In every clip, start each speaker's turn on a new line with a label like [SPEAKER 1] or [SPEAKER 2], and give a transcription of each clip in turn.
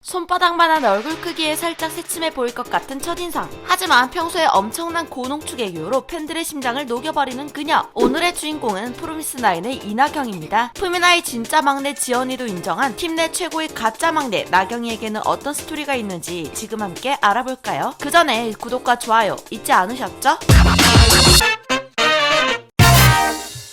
[SPEAKER 1] 손바닥만한 얼굴 크기에 살짝 새침해 보일 것 같은 첫인상. 하지만 평소에 엄청난 고농축 애교로 팬들의 심장을 녹여버리는 그녀. 오늘의 주인공은 프로미스나인의 이나경입니다. 푸미나의 진짜 막내 지연이도 인정한 팀 내 최고의 가짜 막내 나경이에게는 어떤 스토리가 있는지 지금 함께 알아볼까요? 그 전에 구독과 좋아요 잊지 않으셨죠?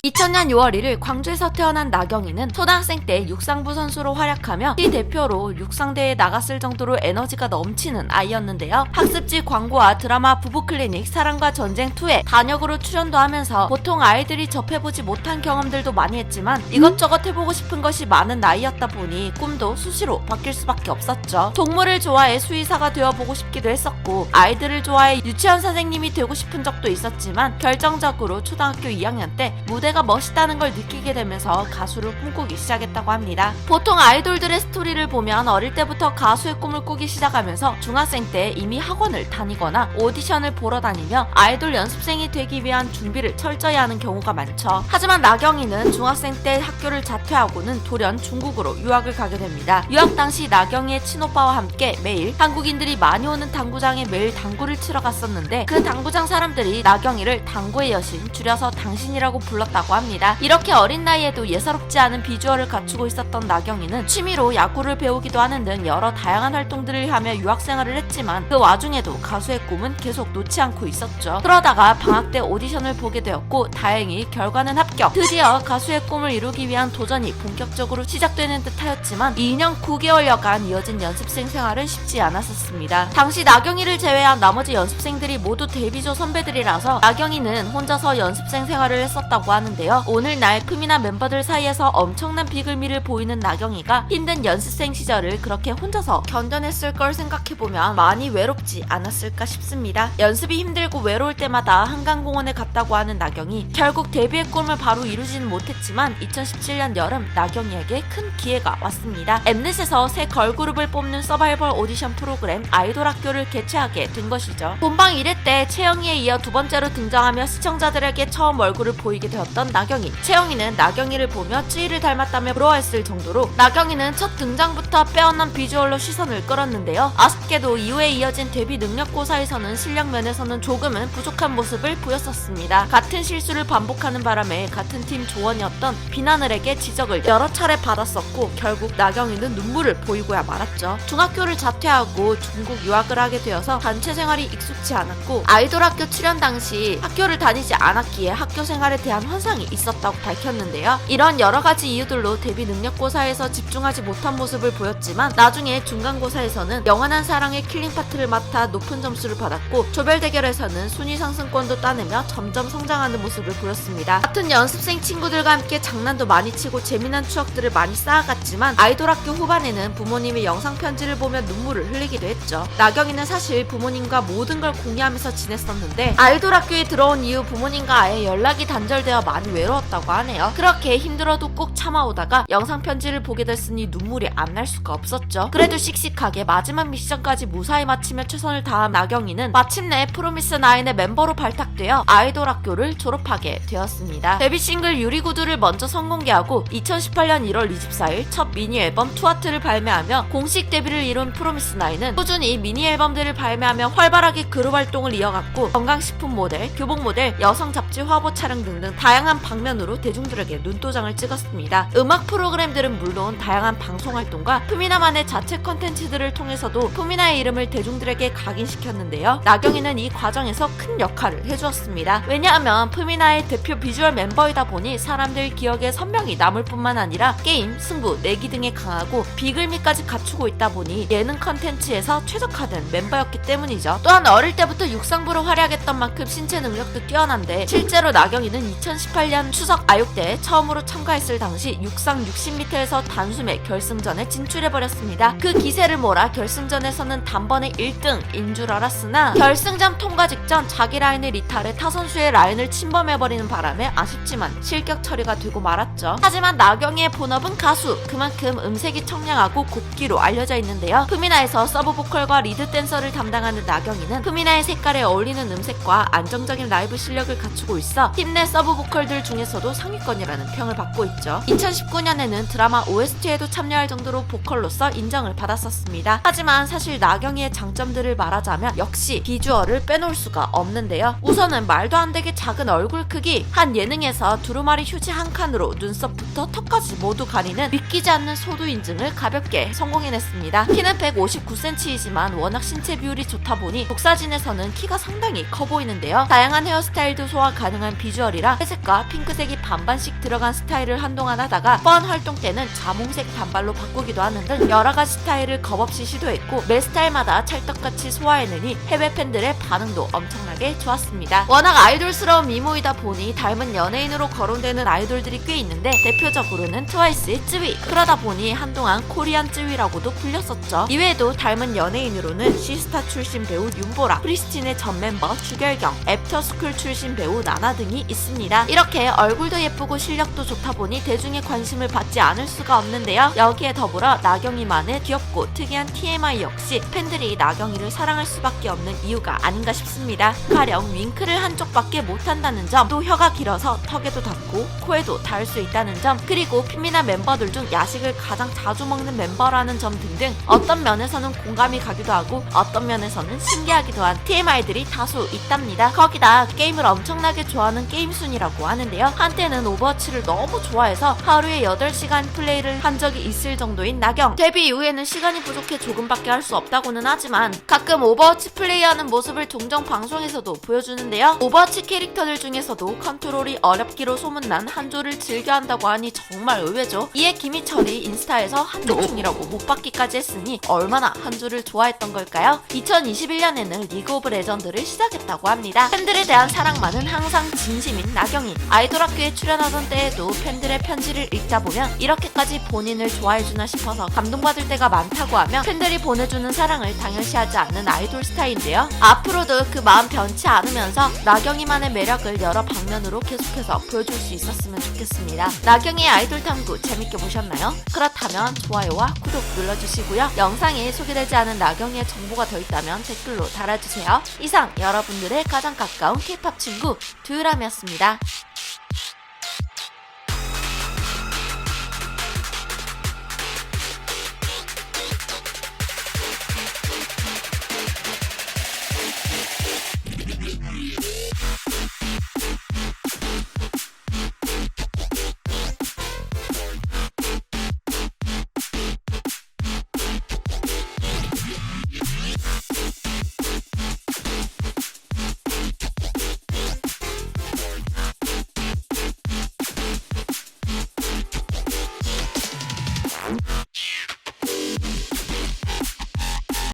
[SPEAKER 1] 2000년 6월 1일 광주에서 태어난 나경이는 초등학생 때 육상부 선수로 활약하며 시 대표로 육상대회에 나갔을 정도로 에너지가 넘치는 아이였는데요. 학습지 광고와 드라마 부부클리닉 사랑과 전쟁2에 단역으로 출연도 하면서 보통 아이들이 접해보지 못한 경험들도 많이 했지만 이것저것 해보고 싶은 것이 많은 나이였다 보니 꿈도 수시로 바뀔 수밖에 없었죠. 동물을 좋아해 수의사가 되어보고 싶기도 했었고 아이들을 좋아해 유치원 선생님이 되고 싶은 적도 있었지만 결정적으로 초등학교 2학년 때 무대가 멋있다는 걸 느끼게 되면서 가수를 꿈꾸기 시작했다고 합니다. 보통 아이돌들의 스토리를 보면 어릴 때부터 가수의 꿈을 꾸기 시작하면서 중학생 때 이미 학원을 다니거나 오디션을 보러 다니며 아이돌 연습생이 되기 위한 준비를 철저히 하는 경우가 많죠. 하지만 나경이는 중학생 때 학교를 자퇴하고는 돌연 중국으로 유학을 가게 됩니다. 유학 당시 나경이의 친오빠와 함께 매일 한국인들이 많이 오는 당구장에 매일 당구를 치러 갔었는데 그 당구장 사람들이 나경이를 당구의 여신, 줄여서 당신이라고 불렀다고 합니다. 이렇게 어린 나이에도 예사롭지 않은 비주얼을 갖추고 있었던 나경이는 취미로 야구를 배우기도 하는 등 여러 다양한 활동들을 하며 유학생활을 했지만 그 와중에도 가수의 꿈은 계속 놓지 않고 있었죠. 그러다가 방학 때 오디션을 보게 되었고 다행히 결과는 합격. 드디어 가수의 꿈을 이루기 위한 도전이 본격적으로 시작되는 듯 하였지만 2년 9개월여간 이어진 연습생 생활은 쉽지 않았었습니다. 당시 나경이를 제외한 나머지 연습생들이 모두 데뷔조 선배들이라서 나경이는 혼자서 연습생 생활을 했었다고 하는데요. 오늘날 푸미나 멤버들 사이에서 엄청난 비글미를 보이는 나경이가 힘든 연습생 시절을 그렇게 혼자서 견뎌냈을 걸 생각해보면 많이 외롭지 않았을까 싶습니다. 연습이 힘들고 외로울 때마다 한강공원에 갔다고 하는 나경이 결국 데뷔의 꿈을 바로 이루지는 못했지만 2017년 여름 나경이에게 큰 기회가 왔습니다. 엠넷에서 새 걸그룹을 뽑는 서바이벌 오디션 프로그램 아이돌 학교를 개최하게 된 것이죠. 본방 1회 때 채영이에 이어 두 번째로 등장하며 시청자들에게 처음 얼굴을 보이게 되었던 나경이. 채영이는 나경이를 보며 쯔이를 닮았다며 부러워했을 정도로 나경이는 첫 등장부터 빼어난 비주얼로 시선을 끌었는데요. 아쉽게도 이후에 이어진 데뷔 능력고사에서는 실력 면에서는 조금은 부족한 모습을 보였었습니다. 같은 실수를 반복하는 바람에 같은 팀 조원이었던 비나늘에게 지적을 여러 차례 받았었고 결국 나경이는 눈물을 보이고야 말았죠. 중학교를 자퇴하고 중국 유학을 하게 되어서 단체 생활이 익숙치 않았고 아이돌 학교 출연 당시 학교를 다니지 않았기에 학교 생활에 대한 환상이 있었다고 밝혔는데요. 이런 여러가지 이유들로 데뷔 능력고사에서 집중하지 못한 모습을 보였지만 나중에 중간고사에서는 영원한 사랑의 킬링파트를 맡아 높은 점수를 받았고 조별 대결에서는 순위 상승권도 따내며 점점 성장하는 모습을 보였습니다. 같은 연습생 친구들과 함께 장난도 많이 치고 재미난 추억들을 많이 쌓아갔지만 아이돌 학교 후반에는 부모님의 영상 편지를 보며 눈물을 흘리기도 했죠. 나경이는 사실 부모님과 모든 걸 공유하면서 지냈었는데 아이돌 학교에 들어온 이후 부모님과 아예 연락이 단절되어 많이 외로웠다고 하네요. 그렇게 힘들어도 꼭 참아오다가 영상 편지를 보게 됐으니 눈물이 안 날 수가 없었죠. 그래도 씩씩하게 마지막 미션까지 무사히 마치며 최선을 다한 나경이는 마침내 프로미스나인의 멤버로 발탁되어 아이돌 학교를 졸업하게 되었습니다. 데뷔 싱글 유리구두를 먼저 선공개하고 2018년 1월 24일 첫 미니 앨범 투하트를 발매하며 공식 데뷔를 이룬 프로미스나인은 꾸준히 미니 앨범들을 발매하며 활발하게 그룹 활동을 이어갔고 건강식품 모델, 교복 모델, 여성 잡지 화보 촬영 등등 다양한 방면으로 대중들에게 눈도장을 찍었습니다. 음악 프로그램들은 물론 다양한 방송 활동과 푸미나만의 자체 컨텐츠들을 통해서도 푸미나의 이름을 대중들에게 각인시켰는데요. 나경이는 이 과정에서 큰 역할을 해주었습니다. 왜냐하면 푸미나의 대표 비주얼 멤버이다 보니 사람들 기억에 선명히 남을 뿐만 아니라 게임, 승부, 내기 등에 강하고 비글미까지 갖추고 있다 보니 예능 컨텐츠에서 최적화된 멤버였기 때문이죠. 또한 어릴 때부터 육상부로 활약했던 만큼 신체 능력도 뛰어난데 실제로 나경이는 2018년 추석 아육대에 처음으로 참가했을 당시 육상 60m에서 단숨에 결승전에 진출해버렸습니다. 그 기세를 몰아 결승전에서는 단번에 1등인 줄 알았으나 결승전 통과 직전 자기 라인을 이탈해 타 선수의 라인을 침범해버리는 바람에 아쉽지만 실격 처리가 되고 말았죠. 하지만 나경이의 본업은 가수, 그만큼 음색이 청량하고 곱기로 알려져 있는데요. 푸미나에서 서브 보컬과 리드 댄서를 담당하는 나경이는 푸미나의 색깔에 어울리는 음색과 안정적인 라이브 실력을 갖추고 있어 팀 내 서브 보컬 아이돌들 중에서도 상위권이라는 평을 받고 있죠. 2019년에는 드라마 OST에도 참여할 정도로 보컬로서 인정을 받았었습니다. 하지만 사실 나경이의 장점들을 말하자면 역시 비주얼을 빼놓을 수가 없는데요. 우선은 말도 안 되게 작은 얼굴 크기, 한 예능에서 두루마리 휴지 한 칸으로 눈썹부터 턱까지 모두 가리는 믿기지 않는 소두 인증을 가볍게 성공해냈습니다. 키는 159cm이지만 워낙 신체 비율이 좋다 보니 독사진에서는 키가 상당히 커 보이는데요. 다양한 헤어스타일도 소화 가능한 비주얼이라 회색과 핑크색이 반반씩 들어간 스타일을 한동안 하다가 뻔 활동 때는 자몽색 단발로 바꾸기도 하는 등 여러가지 스타일을 겁없이 시도했고 매 스타일마다 찰떡같이 소화해내니 해외 팬들의 반응도 엄청나게 좋았습니다. 워낙 아이돌스러운 미모이다 보니 닮은 연예인으로 거론되는 아이돌들이 꽤 있는데 대표적으로는 트와이스의 쯔위, 그러다 보니 한동안 코리안 쯔위라고도 불렸었죠. 이외에도 닮은 연예인으로는 시스타 출신 배우 윤보라, 프리스틴의 전 멤버 주결경, 애프터스쿨 출신 배우 나나 등이 있습니다. 이렇게 얼굴도 예쁘고 실력도 좋다 보니 대중의 관심을 받지 않을 수가 없는데요. 여기에 더불어 나경이만의 귀엽고 특이한 TMI 역시 팬들이 나경이를 사랑할 수밖에 없는 이유가 아닌가 싶습니다. 가령 윙크를 한쪽밖에 못한다는 점, 또 혀가 길어서 턱에도 닿고 코에도 닿을 수 있다는 점, 그리고 핀미나 멤버들 중 야식을 가장 자주 먹는 멤버라는 점 등등 어떤 면에서는 공감이 가기도 하고 어떤 면에서는 신기하기도 한 TMI들이 다수 있답니다. 거기다 게임을 엄청나게 좋아하는 게임순이라고 하는데요. 한때는 오버워치를 너무 좋아해서 하루에 8시간 플레이를 한 적이 있을 정도인 나경. 데뷔 이후에는 시간이 부족해 조금밖에 할 수 없다고는 하지만 가끔 오버워치 플레이하는 모습을 종종 방송에서도 보여주는데요. 오버워치 캐릭터들 중에서도 컨트롤이 어렵기로 소문난 한조를 즐겨한다고 하니 정말 의외죠. 이에 김희철이 인스타에서 한조충이라고 못 받기까지 했으니 얼마나 한조를 좋아했던 걸까요? 2021년에는 리그 오브 레전드를 시작했다고 합니다. 팬들에 대한 사랑만은 항상 진심인 나경이. 아이돌 학교에 출연하던 때에도 팬들의 편지를 읽다 보면 이렇게까지 본인을 좋아해주나 싶어서 감동받을 때가 많다고 하며 팬들이 보내주는 사랑을 당연시하지 않는 아이돌 스타인데요. 앞으로도 그 마음 변치 않으면서 나경이만의 매력을 여러 방면으로 계속해서 보여줄 수 있었으면 좋겠습니다. 나경이의 아이돌 탐구 재밌게 보셨나요? 그렇다면 좋아요와 구독 눌러주시고요. 영상에 소개되지 않은 나경이의 정보가 더 있다면 댓글로 달아주세요. 이상 여러분들의 가장 가까운 K-POP 친구 두유람이었습니다.